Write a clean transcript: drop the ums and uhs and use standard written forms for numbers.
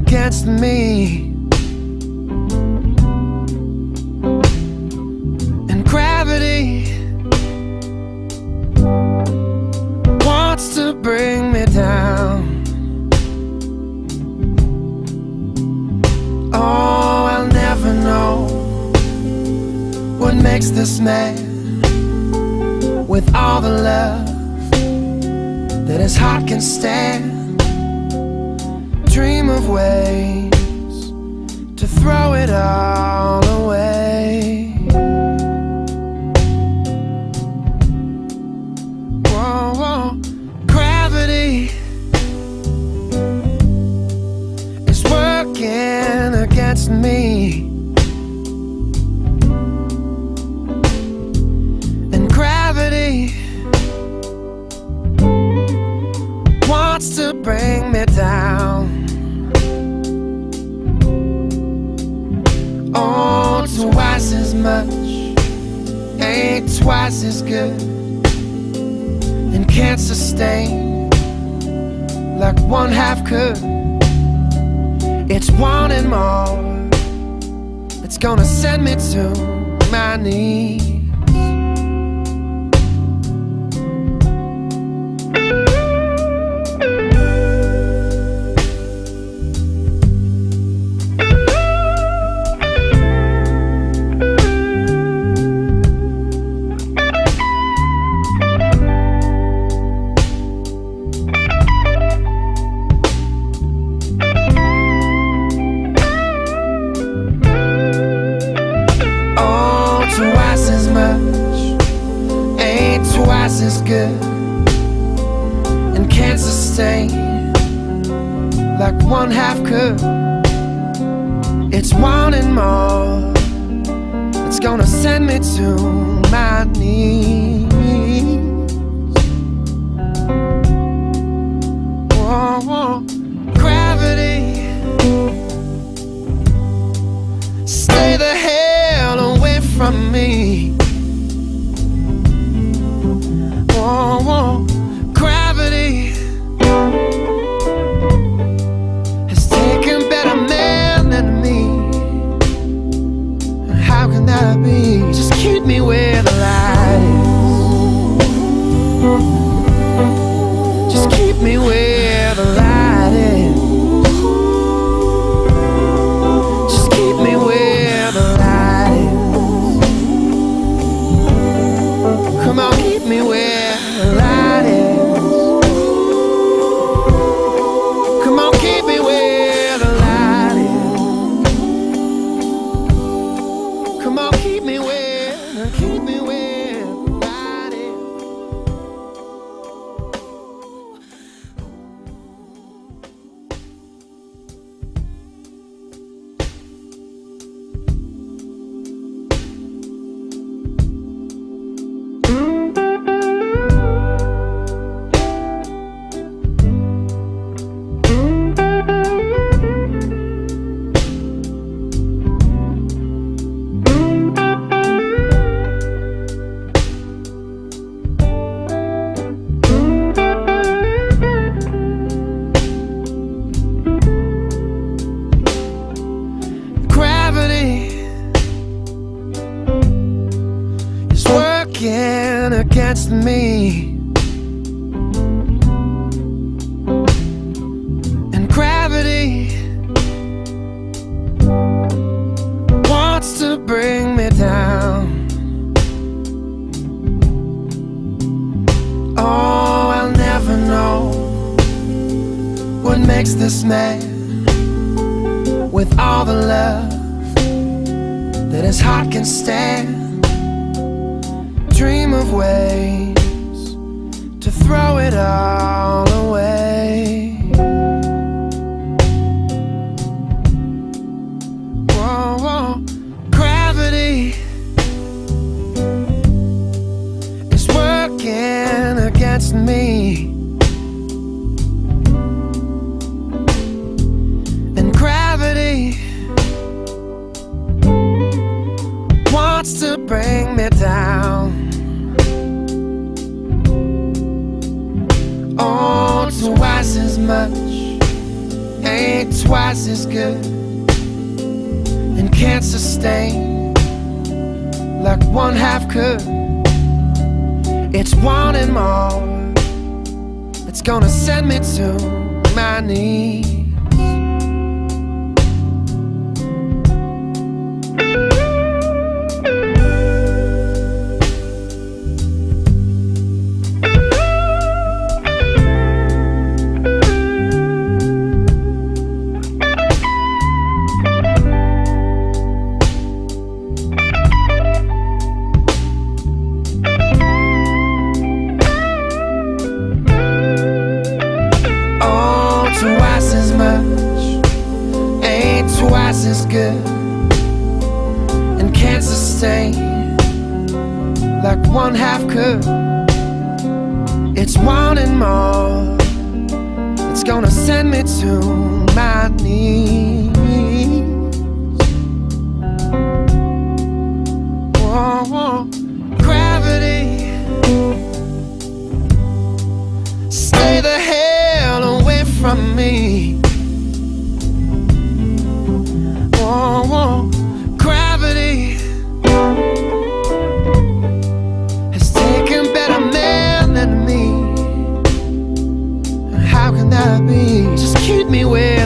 against me, and gravity wants to bring me down. Oh, I'll never know what makes this man, with all the love that his heart can stand, dream of ways to throw it all away. Whoa, whoa. Gravity is working against me, and gravity wants to bring me down. Oh, twice as much ain't twice as good, and can't sustain like one half could. It's wanting more, it's gonna send me to my knees. Twice as much ain't twice as good, and can't sustain like one half could. It's wanting more, it's gonna send me to my knees. Whoa, whoa. Gravity, stay the hell away from me. Whoa, whoa. Gravity has taken better men than me. How can that be? Just keep me where the light is. Just keep me where the light is. Just keep me where the light is. Come on, keep me where the light is. Come on, keep me where the light is. Come on, keep me where the light is. Against me, and gravity wants to bring me down. Oh, I'll never know what makes this man, with all the love that his heart can stand, dream of ways to throw it all away. Whoa, whoa. Gravity is working against me, and gravity wants to bring me down. Oh, twice as much ain't ain't twice as good and can't sustain like one half could. It's wanting more that's gonna send me to my knees. Twice as much ain't twice as good and can't sustain like one half could. It's wanting more, it's gonna send me to my knees. Whoa, whoa. Gravity, stay the hell away from me. Whoa, whoa. Gravity has taken better men than me. And how can that be? Just keep me where